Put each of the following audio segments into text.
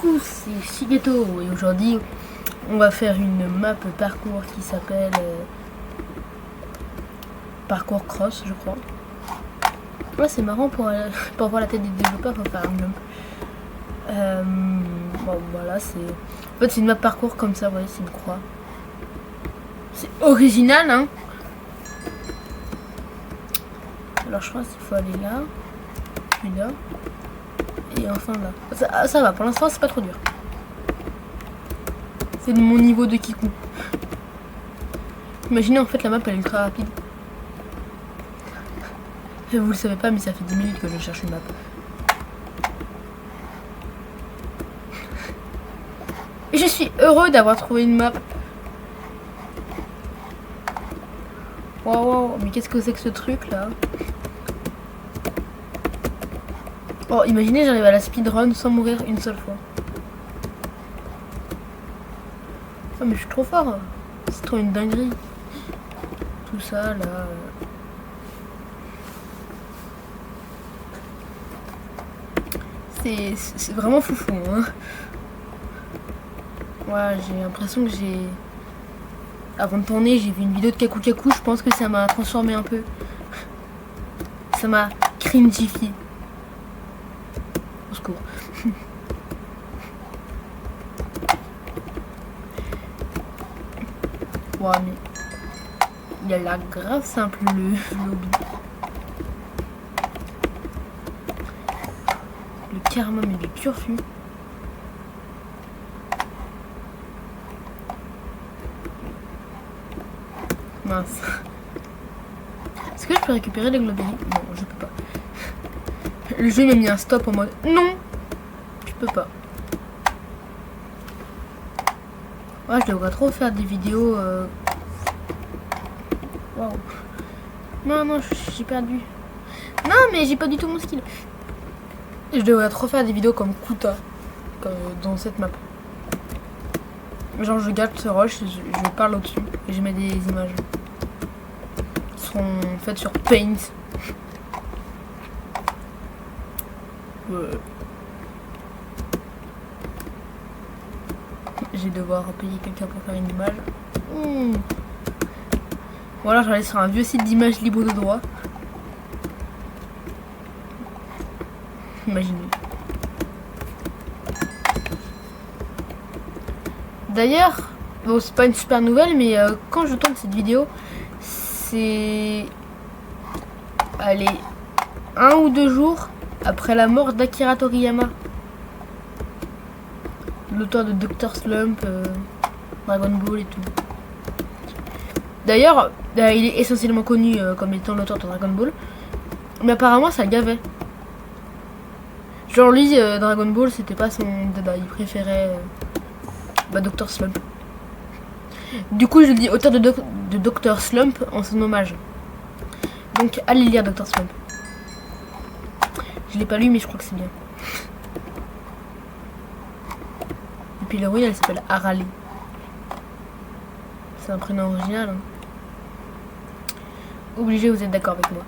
Coucou, c'est Shigeto et aujourd'hui on va faire une map parcours qui s'appelle Parcours Cross, je crois. Ouais, c'est marrant pour voir la tête des développeurs, pour faire un jump. Bon, voilà, c'est. En fait, c'est une map parcours comme ça, vous voyez, c'est une croix. C'est original, hein. Alors, je pense qu'il faut aller là, puis là, et enfin là. Ça va, pour l'instant, c'est pas trop dur. C'est de mon niveau de kikou. Imaginez, en fait, la map elle est ultra rapide. Vous le savez pas, mais ça fait 10 minutes que je cherche une map. Et je suis heureux d'avoir trouvé une map. Waouh, mais qu'est-ce que c'est que ce truc là? Oh, imaginez, j'arrive à la speedrun sans mourir une seule fois. Oh, mais je suis trop fort. C'est trop une dinguerie. Tout ça là. C'est vraiment foufou, hein. Ouais, j'ai l'impression que j'ai... Avant de tourner, j'ai vu une vidéo de Kaku Kaku, je pense que ça m'a transformé un peu. Ça m'a cringifié. Au secours. Ouais, mais... Il a l'air grave simple, le lobby. Le karma, mais du turfu. Mince. Est-ce que je peux récupérer les globes? Non, je peux pas. Le jeu m'a mis un stop en mode non, tu peux pas. Ouais, je devrais trop faire des vidéos. Waouh. Non, j'ai perdu. Non, mais j'ai pas du tout mon skill. Je devrais trop faire des vidéos comme Kuta, comme dans cette map. Genre, je garde ce rush, je parle au-dessus et je mets des images qui seront faites sur Paint. Je vais devoir payer quelqu'un pour faire une image. Ou alors je vais aller sur un vieux site d'images libre de droit. Imaginez. D'ailleurs, bon, c'est pas une super nouvelle, mais quand je tourne cette vidéo, c'est... Allez, 1 ou 2 jours après la mort d'Akira Toriyama, l'auteur de Dr. Slump, Dragon Ball et tout. D'ailleurs, il est essentiellement connu comme étant l'auteur de Dragon Ball, mais apparemment ça gavait. Genre lui, Dragon Ball, c'était pas son débat, il préférait Dr. Slump. Du coup, je dis auteur de Dr. Slump en son hommage. Donc, allez lire Dr. Slump. Je l'ai pas lu, mais je crois que c'est bien. Et puis l'héroïne, elle s'appelle Arale. C'est un prénom original. Hein. Obligé, vous êtes d'accord avec moi.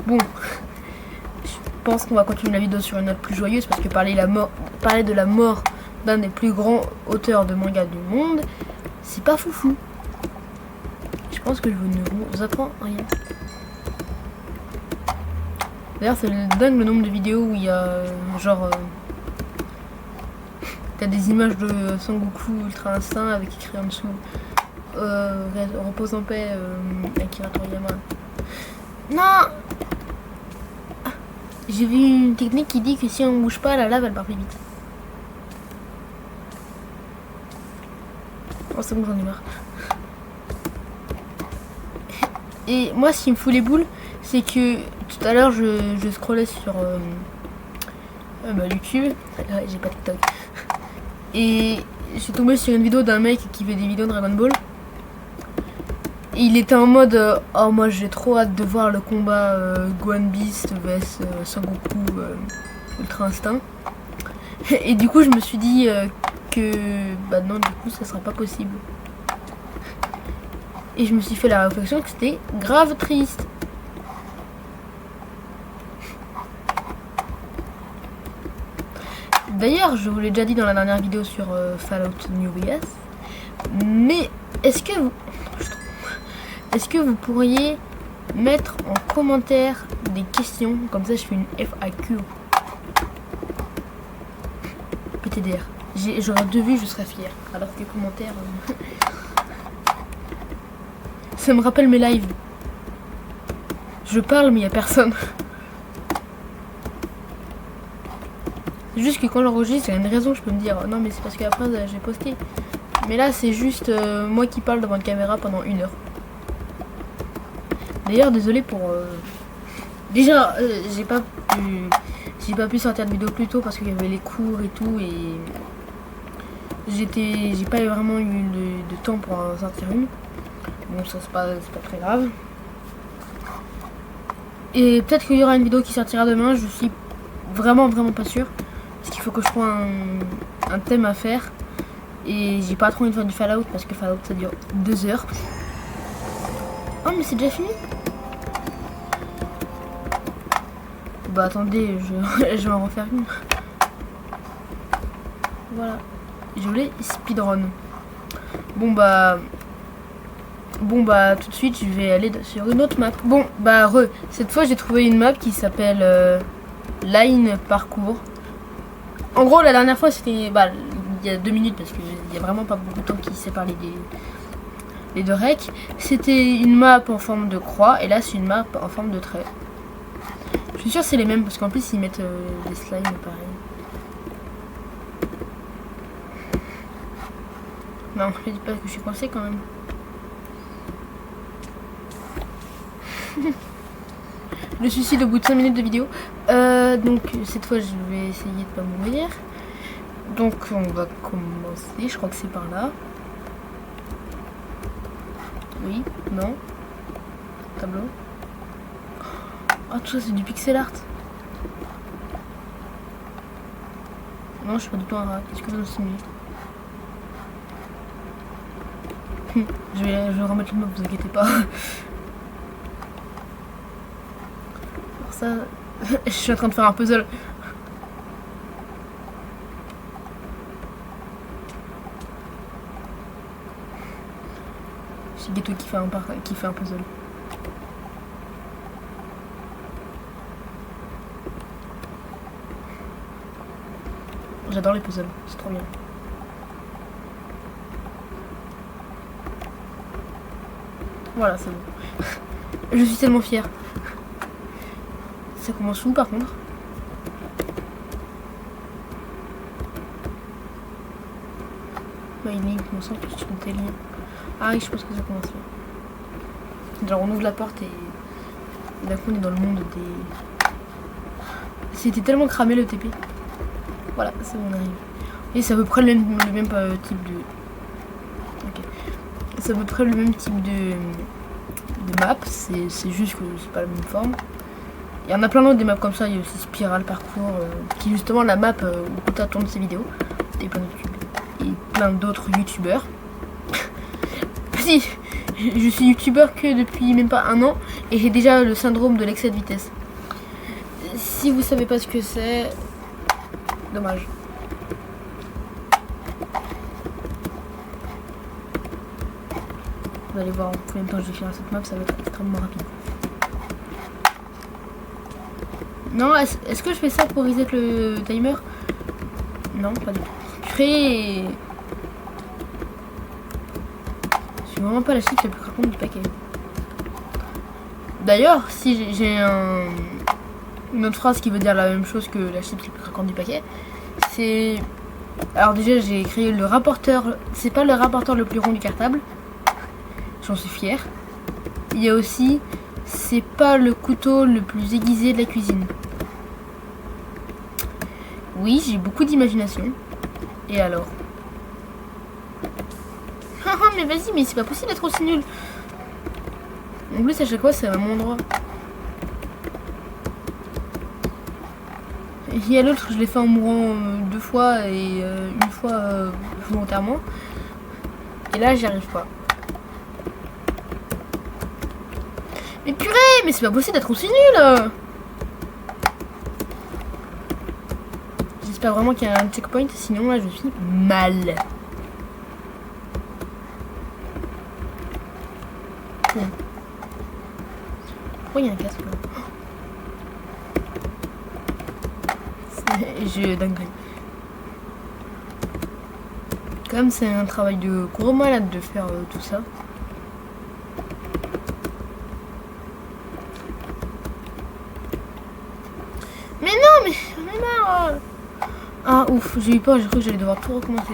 Bon. Je pense qu'on va continuer la vidéo sur une note plus joyeuse parce que parler de la mort d'un des plus grands auteurs de manga du monde, c'est pas foufou. Je pense que je ne vous apprends rien. D'ailleurs, c'est dingue le nombre de vidéos où il y a genre t'as des images de Son Goku Ultra Instinct avec écrit en dessous repose en paix Akira Toriyama. Non. J'ai vu une technique qui dit que si on bouge pas, la lave elle part plus vite. Oh, c'est bon, j'en ai marre. Et moi, ce qui me fout les boules, c'est que tout à l'heure, je scrollais sur YouTube. J'ai pas TikTok. Et je suis tombée sur une vidéo d'un mec qui fait des vidéos de Dragon Ball. Et il était en mode oh, moi j'ai trop hâte de voir le combat Gohan Beast vs Son Goku Ultra Instinct. Et du coup, je me suis dit que bah non, du coup, ça sera pas possible. Et je me suis fait la réflexion que c'était grave triste. D'ailleurs, je vous l'ai déjà dit dans la dernière vidéo sur Fallout New Vegas, mais est-ce que vous pourriez mettre en commentaire des questions, comme ça je fais une FAQ. PTDR. J'aurais 2 vues, je serais fier. Alors que les commentaires... ça me rappelle mes lives. Je parle mais il n'y a personne. C'est juste que quand j'enregistre, il y a une raison, je peux me dire non mais c'est parce qu'après j'ai posté. Mais là c'est juste moi qui parle devant une caméra pendant 1 heure. D'ailleurs désolé pour... Déjà j'ai pas pu sortir de vidéo plus tôt parce qu'il y avait les cours et tout et j'ai pas vraiment eu de temps pour en sortir une. Bon ça c'est pas très grave. Et peut-être qu'il y aura une vidéo qui sortira demain, je suis vraiment pas sûre. Parce qu'il faut que je trouve un thème à faire. Et j'ai pas trop envie de faire du Fallout parce que Fallout ça dure 2 heures. Oh mais c'est déjà fini. Bah attendez, je vais en refaire une. Voilà. Je voulais speedrun. Bon bah tout de suite je vais aller sur une autre map. Bon bah cette fois j'ai trouvé une map qui s'appelle Line Parcours. En gros la dernière fois c'était il y a 2 minutes parce qu'il y a vraiment pas beaucoup de temps qui sépare les deux recs. C'était une map en forme de croix et là c'est une map en forme de trait. Je suis sûr c'est les mêmes parce qu'en plus ils mettent des slimes pareil. Non, je dis pas que je suis coincé quand même. Le suicide au bout de 5 minutes de vidéo. Donc cette fois je vais essayer de pas mourir. Donc on va commencer, je crois que c'est par là. Oui, non. Tableau. Oh tout ça c'est du pixel art. Non je suis pas du tout un rat, qu'est-ce que vous insinuez? Je vais remettre le mot, vous inquiétez pas. Alors ça, je suis en train de faire un puzzle. C'est Ghetto qui fait un puzzle. J'adore les puzzles, c'est trop bien. Voilà, c'est bon. Je suis tellement fière. Ça commence où par contre? My link, mon sang, que tu comptais lien. Ah oui, je pense que ça commence là. Genre on ouvre la porte et d'un coup on est dans le monde des... C'était tellement cramé le TP. Voilà, c'est bon, on arrive. Et c'est à peu près le même type de... Ok. C'est à peu près le même type de map, c'est juste que c'est pas la même forme. Il y en a plein d'autres des maps comme ça, il y a aussi Spiral Parcours, qui est justement la map où Kouta tourne ses vidéos. Et plein d'autres youtubeurs. Si, je suis youtubeur que depuis même pas 1 an et j'ai déjà le syndrome de l'excès de vitesse. Si vous savez pas ce que c'est, dommage. Vous allez voir en combien de temps je vais finir cette map, ça va être extrêmement rapide. Non, est-ce que je fais ça pour reset le timer? Non, pas du tout. Créer. Je suis vraiment pas la chiffre la plus craquante du paquet. D'ailleurs, si j'ai une autre phrase qui veut dire la même chose que la chiffre la plus craquante du paquet, c'est... Alors déjà, j'ai créé le rapporteur. C'est pas le rapporteur le plus rond du cartable. J'en suis fière. Il y a aussi, c'est pas le couteau le plus aiguisé de la cuisine. Oui, j'ai beaucoup d'imagination. Et alors? Ah mais vas-y, mais c'est pas possible d'être aussi nul. En plus, à chaque fois, c'est à mon endroit. Il y a l'autre, je l'ai fait en mourant 2 fois et 1 fois volontairement. Et là, j'y arrive pas. Mais purée, mais c'est pas possible d'être aussi nul. J'espère vraiment qu'il y a un checkpoint, sinon là je suis mal. Pourquoi il y a un casque là? Je dinguerie. Comme c'est un travail de gros malade de faire tout ça. Mais non, mais j'en ai marre. Ah ouf, j'ai eu peur, j'ai cru que j'allais devoir tout recommencer.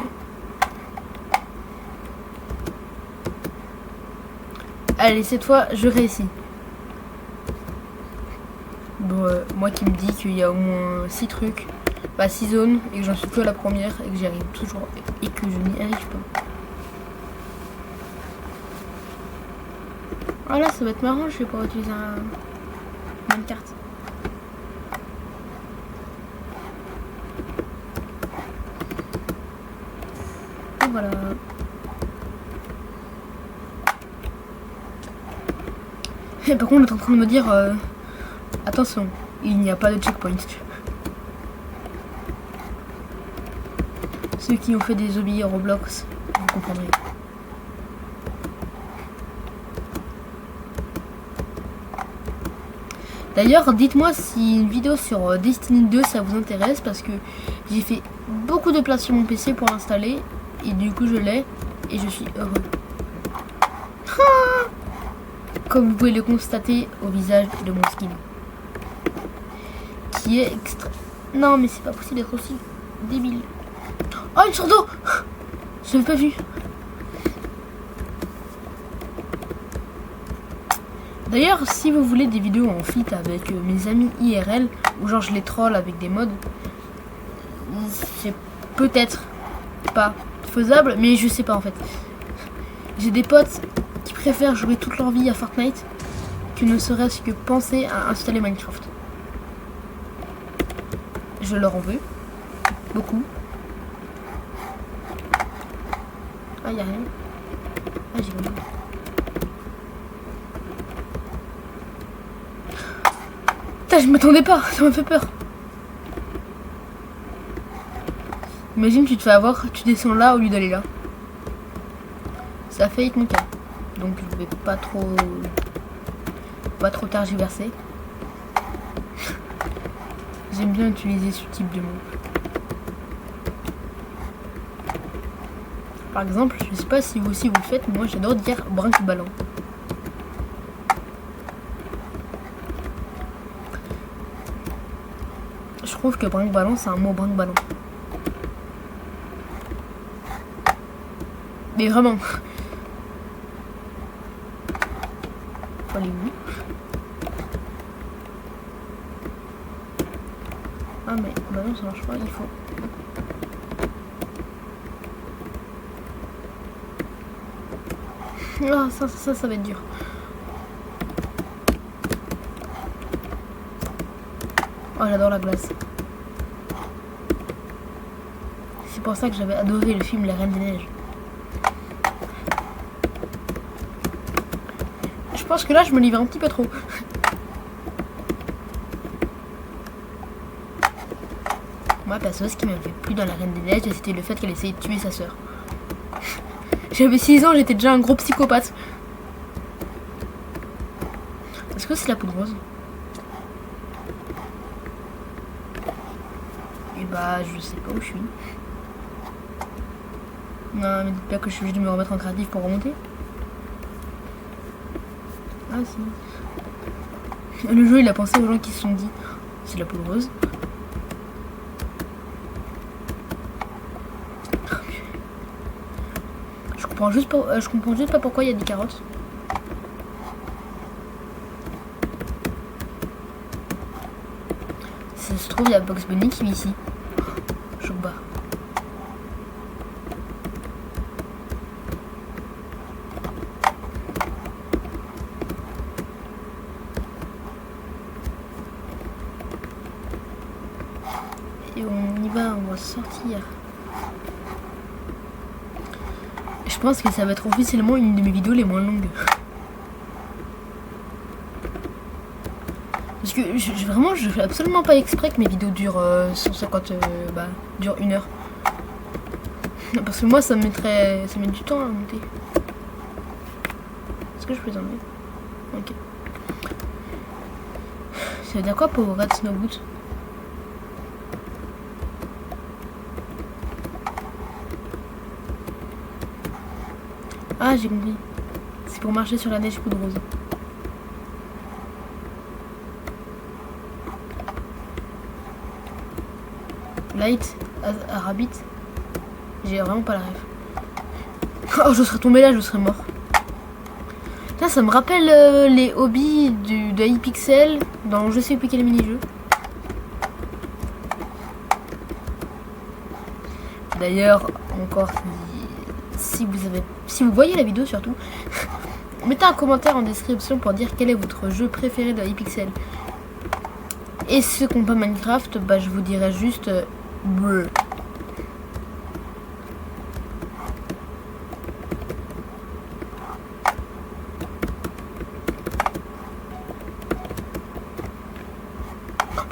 Allez, cette fois, je réussis. Bon, moi qui me dis qu'il y a au moins 6 trucs, bah 6 zones, et que j'en suis que à la première, et que j'y arrive toujours, et que je n'y arrive pas. Ah là, ça va être marrant, je vais pouvoir utiliser une carte. Et voilà. Et par contre, on est en train de me dire attention, il n'y a pas de checkpoint. Ceux qui ont fait des hobbies Roblox, vous comprendrez. D'ailleurs, dites-moi si une vidéo sur Destiny 2 ça vous intéresse, parce que j'ai fait beaucoup de place sur mon PC pour l'installer et du coup je l'ai et je suis heureux. Comme vous pouvez le constater au visage de mon skin, qui est extra... Non mais c'est pas possible d'être aussi débile. Oh, une sorte d'eau. Je l'avais pas vu. D'ailleurs, si vous voulez des vidéos en fit avec mes amis IRL, ou genre je les troll avec des mods, c'est peut-être pas faisable, mais je sais pas en fait. J'ai des potes qui préfèrent jouer toute leur vie à Fortnite que ne serait-ce que penser à installer Minecraft. Je leur en veux beaucoup. Ah, y'a rien. Ah, j'ai compris. Putain, je m'attendais pas, ça m'a fait peur. Imagine, tu te fais avoir, tu descends là au lieu d'aller là. Ça a failli être mon cas. Donc je vais pas trop tergiverser. J'aime bien utiliser ce type de mots. Par exemple, je sais pas si vous aussi vous le faites, mais moi j'adore dire brinque-ballon. Je trouve que brinque-ballon c'est un mot brinque-ballon. Mais vraiment. Faut aller où? Ah mais bah non ça marche pas, il faut. Ah ça va être dur. Oh j'adore la glace. C'est pour ça que j'avais adoré le film La Reine des Neiges. Je pense que là je me livre un petit peu trop. Moi perso ce qui m'avait plu dans La Reine des Neiges c'était le fait qu'elle essayait de tuer sa sœur. J'avais 6 ans, j'étais déjà un gros psychopathe. Est-ce que c'est la poudre rose? Et bah je sais pas où je suis. Non mais dites pas que je suis obligée de me remettre en créatif pour remonter. Ah si. Le jeu il a pensé aux gens qui se sont dit c'est la poudre rose. Je comprends juste pas pourquoi il y a des carottes. Ça se trouve il y a Box Bunny qui vit ici. Choc bas. Et on y va, on va sortir. Je pense que ça va être officiellement une de mes vidéos les moins longues. Parce que vraiment, je fais absolument pas exprès que mes vidéos durent 150, durent 1 heure. Parce que moi, ça met du temps à monter. Est-ce que je peux les enlever? Ok. Ça veut dire quoi pour Red Snow Boot? Ah, j'ai compris. C'est pour marcher sur la neige poudreuse. Light a Rabbit. J'ai vraiment pas la rêve. Oh, je serais tombé là, je serais mort. Là, ça me rappelle les hobbies de iPixel dans je sais plus quel mini-jeu. D'ailleurs, encore si vous voyez la vidéo surtout, mettez un commentaire en description pour dire quel est votre jeu préféré de iPixel. Et ceux qui n'ont pas Minecraft, bah je vous dirais juste bleu.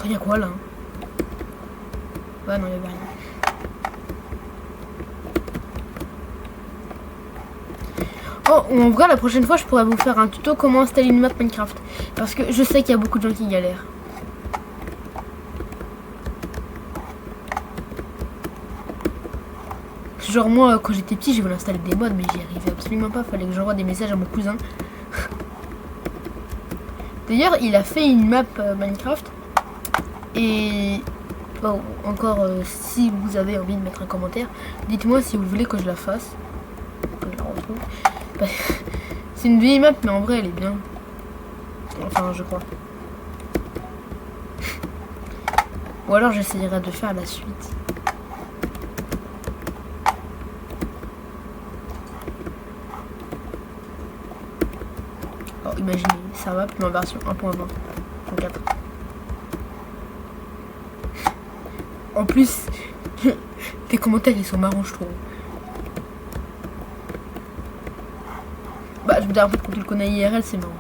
Il y a quoi là? Ouais, non, il y avait rien. Oh, en vrai, la prochaine fois, je pourrais vous faire un tuto comment installer une map Minecraft. Parce que je sais qu'il y a beaucoup de gens qui galèrent. Genre moi, quand j'étais petit, je voulais installer des mods, mais j'y arrivais absolument pas. Fallait que j'envoie des messages à mon cousin. D'ailleurs, il a fait une map Minecraft. Et bon, encore, si vous avez envie de mettre un commentaire, dites-moi si vous voulez que je la fasse. Que je la retrouve. Bah, c'est une vieille map, mais en vrai, elle est bien. Enfin, je crois. Ou alors, j'essayerai de faire la suite. Alors, imaginez, ça va, mais en version 1.20. En plus, tes commentaires ils sont marrants, je trouve. Bah, je veux dire, en fait, quand tu le connais IRL, c'est marrant.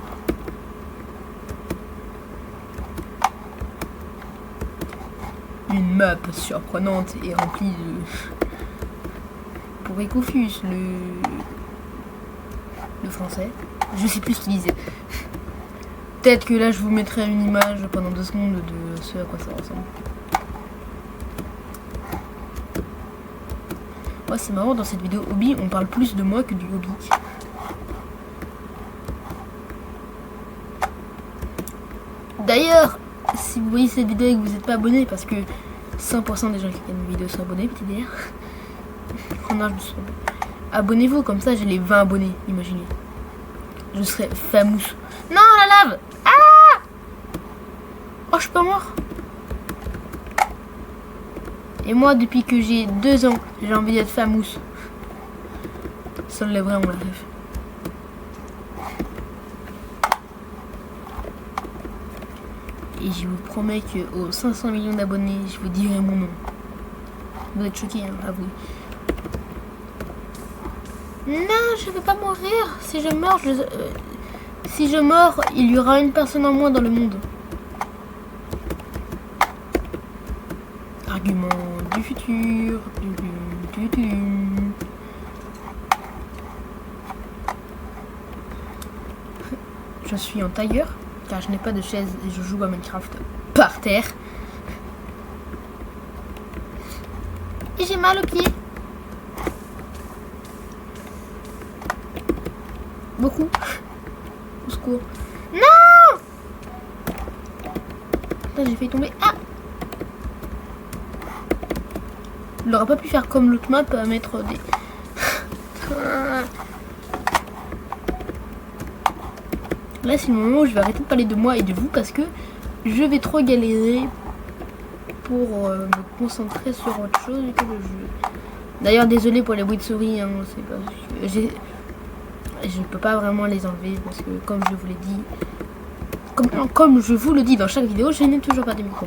Une map surprenante et remplie de. Pour Ecofus, le français. Je sais plus ce qu'il disait. Peut-être que là, je vous mettrai une image pendant 2 secondes de ce à quoi ça ressemble. Ouais, c'est marrant, dans cette vidéo hobby, on parle plus de moi que du hobby. D'ailleurs, si vous voyez cette vidéo et que vous n'êtes pas abonné, parce que 100% des gens qui regardent mes vidéos sont abonnés, petit délire. Oh non, je me suis trompée. Abonnez-vous, comme ça j'ai les 20 abonnés, imaginez. Je serai famous. Non, la lave! Ah! Oh, je suis pas mort. Et moi, depuis que j'ai 2 ans, j'ai envie d'être famous. Seuls les vrais ont la rêve. Et je vous promets qu'aux 500 millions d'abonnés, je vous dirai mon nom. Vous êtes choqués, hein, avouez. Non, je vais pas mourir. Si je meurs, si je meurs, il y aura une personne en moins dans le monde. Argument du futur. Je suis en tailleur car je n'ai pas de chaise et je joue à Minecraft par terre. Et j'ai mal aux pieds. Beaucoup. Au secours. Non! Putain, j'ai failli tomber. Ah! Il n'aurait pas pu faire comme l'autre map à mettre des... Là, c'est le moment où je vais arrêter de parler de moi et de vous parce que je vais trop galérer pour me concentrer sur autre chose que le jeu. D'ailleurs, désolé pour les bruits de souris, hein, c'est pas... Je ne peux pas vraiment les enlever parce que, comme je vous l'ai dit, comme je vous le dis dans chaque vidéo, je n'ai toujours pas de micro.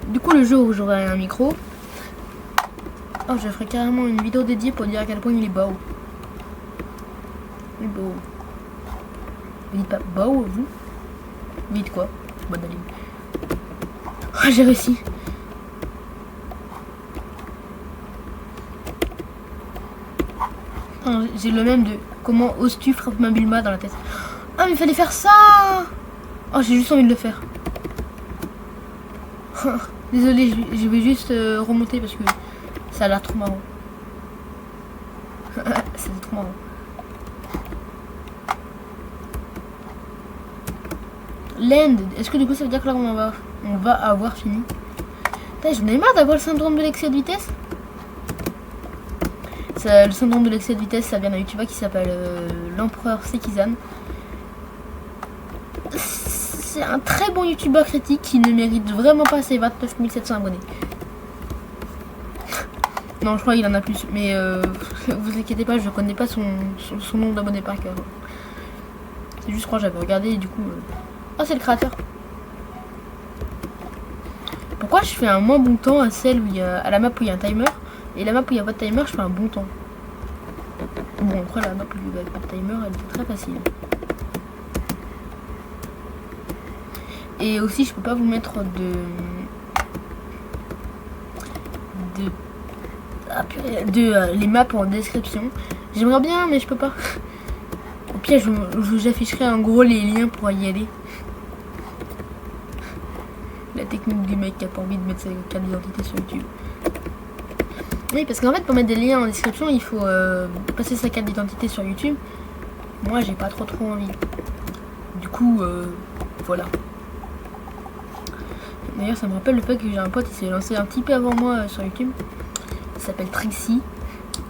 Du coup, le jour où j'aurai un micro, oh, je ferai carrément une vidéo dédiée pour dire à quel point il est beau. Il est beau. Vous dites pas beau, vous? Vous dites quoi? Bonne année. Ah, j'ai réussi. J'ai le même de comment oses-tu frapper ma Bulma dans la tête. Ah, mais il fallait faire ça. Oh, j'ai juste envie de le faire. Désolé, je vais juste remonter parce que ça a l'air trop marrant. C'était trop marrant. L'end, est-ce que du coup ça veut dire que là on va avoir fini? J'en ai marre d'avoir le syndrome de l'excès de vitesse. Le syndrome de l'excès de vitesse, ça vient d'un youtubeur qui s'appelle l'empereur Sekizan. C'est un très bon youtubeur critique qui ne mérite vraiment pas ses 29 700 abonnés. Non, je crois qu'il en a plus, mais vous inquiétez pas, je connais pas son nombre d'abonnés par cœur. C'est juste quand j'avais regardé et du coup... Oh, c'est le créateur. Pourquoi je fais un moins bon temps à celle où il y a, à la map où il y a un timer, et la map où il n'y a pas de timer, je fais un bon temps. Bon, après la map où il n'y a pas de timer, elle était très facile. Et aussi, je peux pas vous mettre les maps en description. J'aimerais bien, mais je peux pas. Au pire, j'afficherai en gros les liens pour y aller. La technique du mec qui a pas envie de mettre sa carte d'identité sur YouTube. Oui, parce qu'en fait, pour mettre des liens en description, il faut passer sa carte d'identité sur YouTube. Moi, j'ai pas trop envie. Du coup, voilà. D'ailleurs, ça me rappelle le fait que j'ai un pote, il s'est lancé un petit peu avant moi sur YouTube. Il s'appelle Trixie.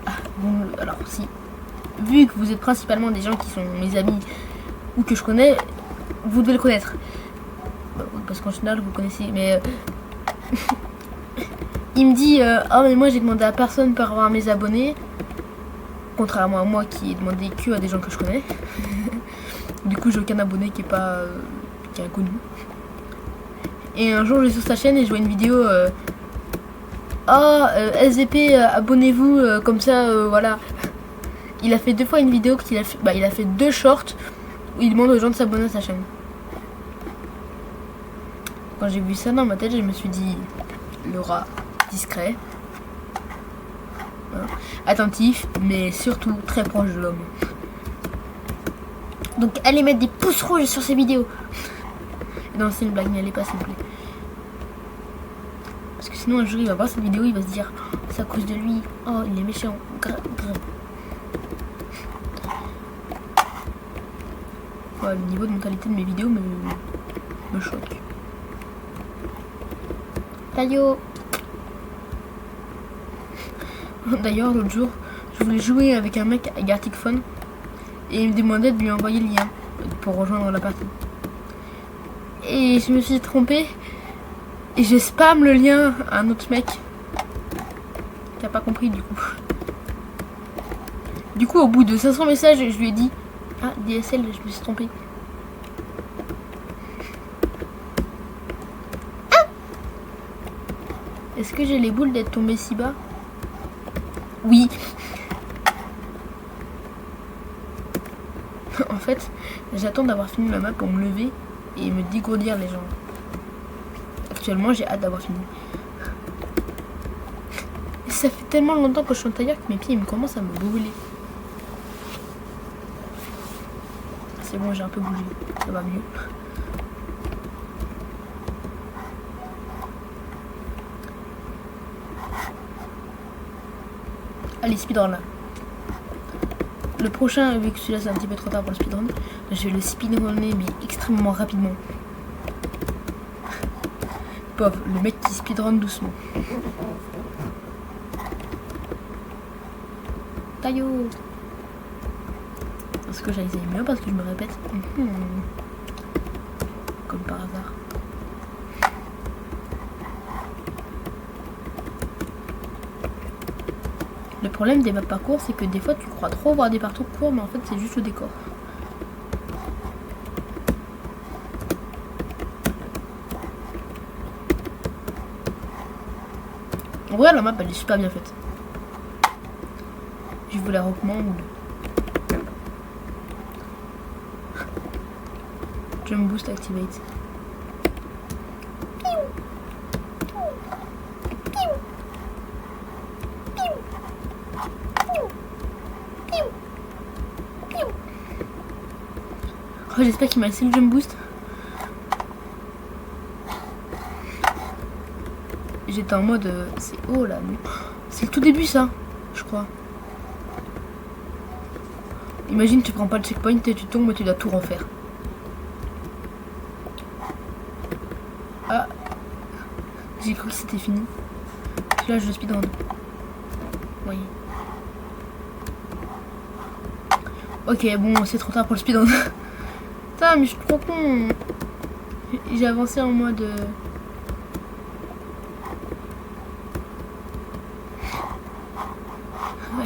Ah, bon, alors si. Vu que vous êtes principalement des gens qui sont mes amis ou que je connais, vous devez le connaître. Parce qu'en général, vous connaissez. Mais il me dit oh, mais moi j'ai demandé à personne pour avoir mes abonnés. Contrairement à moi qui ai demandé que à des gens que je connais. Du coup, j'ai aucun abonné qui est pas qui est inconnu. Et un jour, je vais sur sa chaîne et je vois une vidéo. SVP, abonnez-vous, comme ça, voilà. Il a fait 2 fois une vidéo qu'il a fait. Il a fait 2 shorts où il demande aux gens de s'abonner à sa chaîne. Quand j'ai vu ça dans ma tête, je me suis dit, le rat discret, voilà, attentif, mais surtout très proche de l'homme. Donc allez mettre des pouces rouges sur ces vidéos. Non, c'est une blague, n'y allez pas s'il vous plaît. Parce que sinon un jour il va voir cette vidéo, il va se dire, oh, c'est à cause de lui, oh il est méchant, grave. Ouais, le niveau de qualité de mes vidéos me choque. Taillot. D'ailleurs, l'autre jour, je voulais jouer avec un mec à Gartic Phone et il me demandait de lui envoyer le lien pour rejoindre la partie. Et je me suis trompée et j'ai spam le lien à un autre mec qui a pas compris du coup. Du coup, au bout de 500 messages, je lui ai dit ah, DSL, je me suis trompée. Est-ce que j'ai les boules d'être tombée si bas? Oui. En fait, j'attends d'avoir fini ma map pour me lever et me dégourdir les jambes. Actuellement, j'ai hâte d'avoir fini. Ça fait tellement longtemps que je suis en tailleur que mes pieds ils commencent à me brûler. C'est bon, j'ai un peu bougé. Ça va mieux. Allez, speedrun là. Le prochain, vu que celui-là c'est un petit peu trop tard pour le speedrun, je vais le speedrunner mais extrêmement rapidement. Pauvre, le mec qui speedrun doucement. Taillot. Parce que j'allais bien parce que je me répète. Comme par hasard. Le problème des maps parcours, c'est que des fois tu crois trop voir des parcours courts, mais en fait c'est juste le décor. En vrai, la map elle est super bien faite. Je vous la recommande. Jump boost activate. Oh, j'espère qu'il m'a laissé le jump boost. J'étais en mode... c'est haut là. C'est le tout début ça, je crois. Imagine tu prends pas le checkpoint et tu tombes et tu dois tout refaire. Ah. J'ai cru que c'était fini. Là je speedrun. Oui. Ok bon c'est trop tard pour le speedrun. Putain mais je suis trop con. J'ai avancé en mode... Ouais.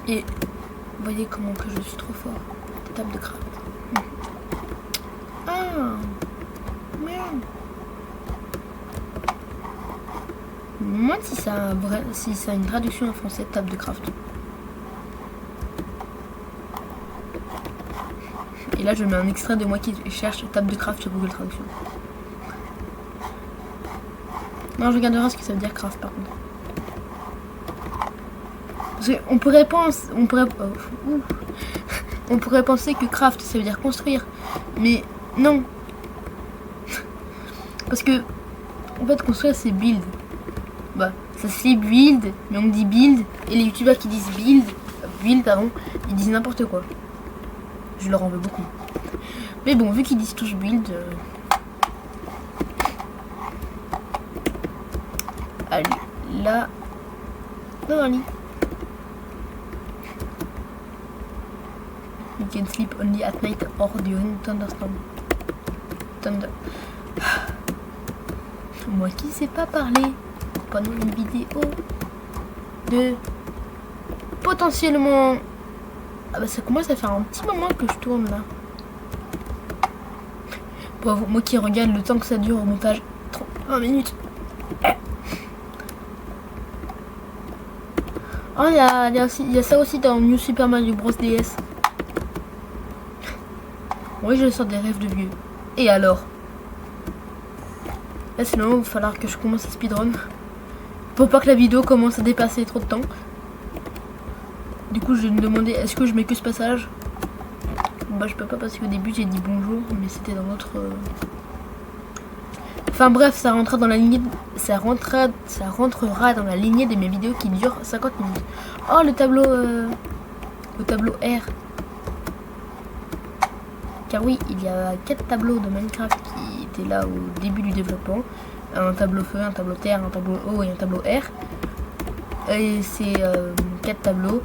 Et vous voyez comment que je suis trop fort. Table de craft. Ah merde. Moi si ça a une traduction en français, table de craft. Et là je mets un extrait de moi qui cherche table de craft sur Google Traduction. Non je regarderai ce que ça veut dire craft par contre. Parce qu'on pourrait penser, on pourrait penser que craft ça veut dire construire, mais non. Parce que en fait construire c'est build. Bah ça se fait build, mais on dit build et les youtubeurs qui disent build pardon, ils disent n'importe quoi. Je leur en veux beaucoup. Mais bon vu qu'ils disent tous build. Allez là. Non allez. You can sleep only at night or during thunderstorm. Thunder. Moi qui sais pas parler pendant une vidéo de potentiellement... Ah bah ça commence à faire un petit moment que je tourne là. Bravo, moi qui regarde le temps que ça dure au montage. 30 minutes. Oh il y a ça aussi dans New Super Mario Bros DS. Oui, je sors des rêves de vieux. Et alors? Là, c'est le moment où il va falloir que je commence à speedrun. Pour pas que la vidéo commence à dépasser trop de temps. Du coup, je vais me demander, est-ce que je mets que ce passage? Bah, je peux pas parce qu'au début, j'ai dit bonjour, mais c'était dans notre... Enfin bref, ça rentrera dans la lignée... Ça rentrera dans la lignée de mes vidéos qui durent 50 minutes. Oh, le tableau... Le tableau R. Car oui, il y a 4 tableaux de Minecraft qui étaient là au début du développement. Un tableau feu, un tableau terre, un tableau eau et un tableau air. Et ces 4 tableaux,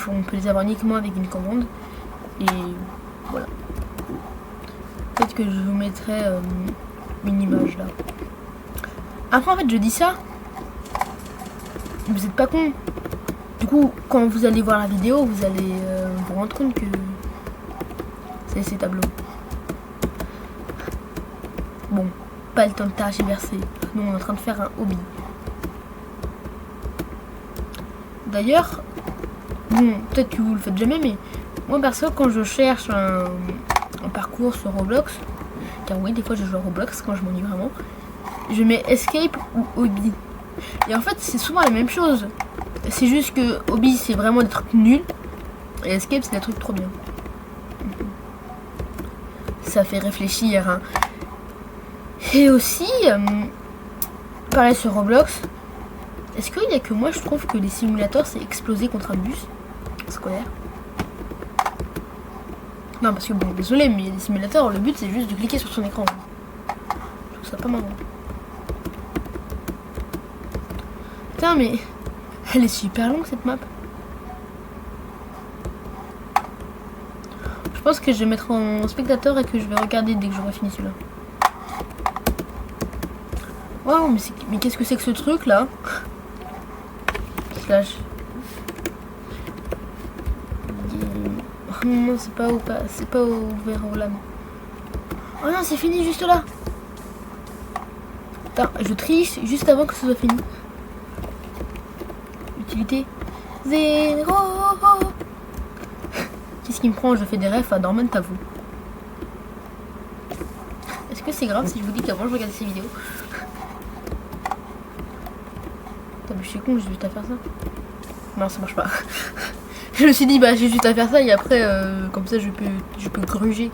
on peut les avoir uniquement avec une commande. Et voilà. Peut-être que je vous mettrai une image là. Après en fait je dis ça. Vous êtes pas con. Du coup, quand vous allez voir la vidéo, vous allez vous rendre compte que... c'est ces tableaux. Bon, pas le temps de tergiverser. Nous on est en train de faire un hobby. D'ailleurs, bon, peut-être que vous le faites jamais, mais moi perso quand je cherche un parcours sur Roblox, car oui des fois je joue à Roblox quand je m'ennuie vraiment, je mets escape ou hobby. Et en fait c'est souvent la même chose. C'est juste que hobby c'est vraiment des trucs nuls et escape c'est des trucs trop bien. Ça fait réfléchir hein. Et aussi pareil sur Roblox, est-ce qu'il y a que moi je trouve que les simulateurs c'est exploser contre un bus scolaire? Non parce que bon désolé mais les simulateurs le but c'est juste de cliquer sur son écran. Je trouve ça pas marrant. Putain mais elle est super longue cette map. Je pense que je vais mettre en spectateur et que je vais regarder dès que j'aurai fini celui-là. Waouh, mais qu'est-ce que c'est que ce truc là? Slash. Non, c'est pas ouvert au lame. Oh non, c'est fini juste là. Putain, je triche juste avant que ce soit fini. Utilité 0. Qu'est-ce qui me prend? Je fais des refs à Dormant à vous. Est-ce que c'est grave si je vous dis qu'avant je regardais ces vidéos? Putain mais je suis con, j'ai juste à faire ça. Non ça marche pas. Je me suis dit, bah j'ai juste à faire ça et après, comme ça, je peux gruger.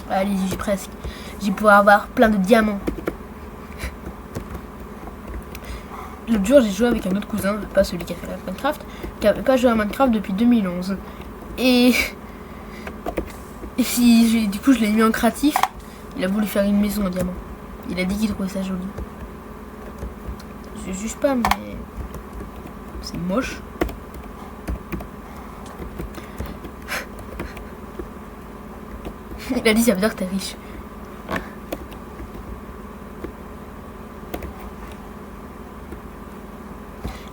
Allez-y, presque. J'ai pouvoir avoir plein de diamants. L'autre jour, j'ai joué avec un autre cousin, pas celui qui a fait la Minecraft, qui n'avait pas joué à Minecraft depuis 2011. Et si du coup, je l'ai mis en créatif. Il a voulu faire une maison en diamant. Il a dit qu'il trouvait ça joli. Je juge pas, mais c'est moche. Il a dit ça veut dire que t'es riche.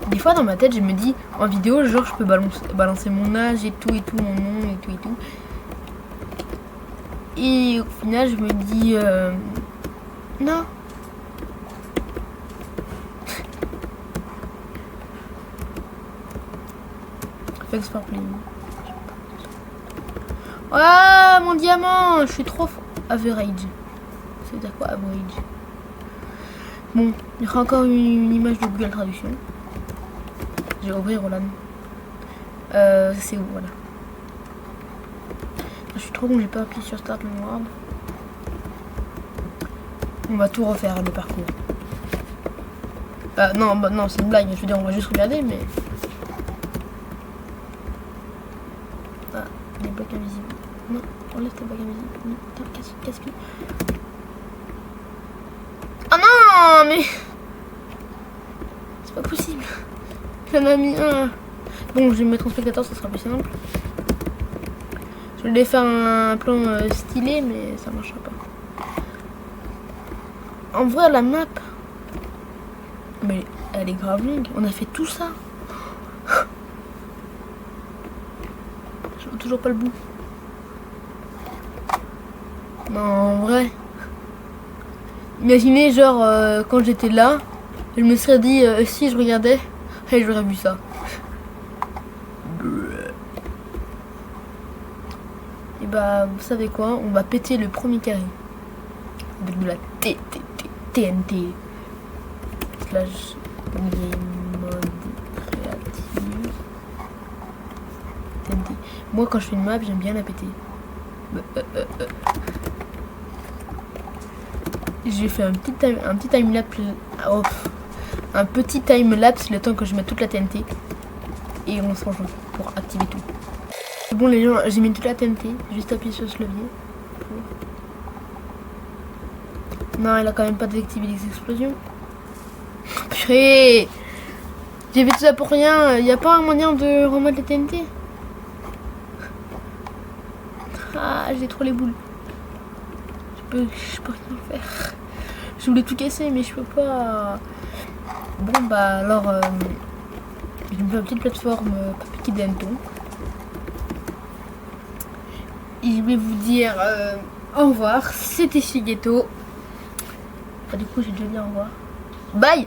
Des fois dans ma tête je me dis en vidéo genre je peux balancer mon âge et tout, mon nom et tout. Et au final je me dis non. Thanks for playing. Ah mon diamant, je suis trop average. Ça veut dire quoi average? Bon, il y aura encore une image de Google Traduction. Je vais ouvrir Roland. C'est où voilà. Je suis trop con, j'ai pas appuyé sur Start Memoir. On va tout refaire le parcours. Non, bah, non, c'est une blague. Je veux dire, on va juste regarder, mais. Ah, les blocs invisibles. Non, enlève tes blocs invisibles. Non, casse-le. Ah non, mais. C'est pas possible. J'en ai mis un. Bon, je vais me mettre en spectateur, ça sera plus simple. Je voulais faire un plan stylé, mais ça marchera pas. En vrai, la map. Mais elle est grave longue. On a fait tout ça. Je vois toujours pas le bout. Non, en vrai. Imaginez, genre, quand j'étais là, je me serais dit, si je regardais, et j'aurais vu ça. Et bah, vous savez quoi? On va péter le premier carré. Avec de la TNT. Slash mode créative. TNT. Moi, quand je fais une map, j'aime bien la péter. J'ai fait un petit time-lapse. Oh, un petit time-lapse le temps que je mette toute la TNT. Et on se rejoint pour activer tout. Bon les gens, j'ai mis toute la TNT. Juste appuyer sur ce levier. Non, il a quand même pas désactivé les explosions. Purée! J'ai fait tout ça pour rien. Il n'y a pas un moyen de remettre les TNT? Ah, j'ai trop les boules. Je peux rien faire. Je voulais tout casser, mais je peux pas. Bon, bah alors, je me fais une petite plateforme Papiki Dento. Et je vais vous dire au revoir. C'était Shigeto. Ah, du coup, j'ai déjà dit au revoir. Bye!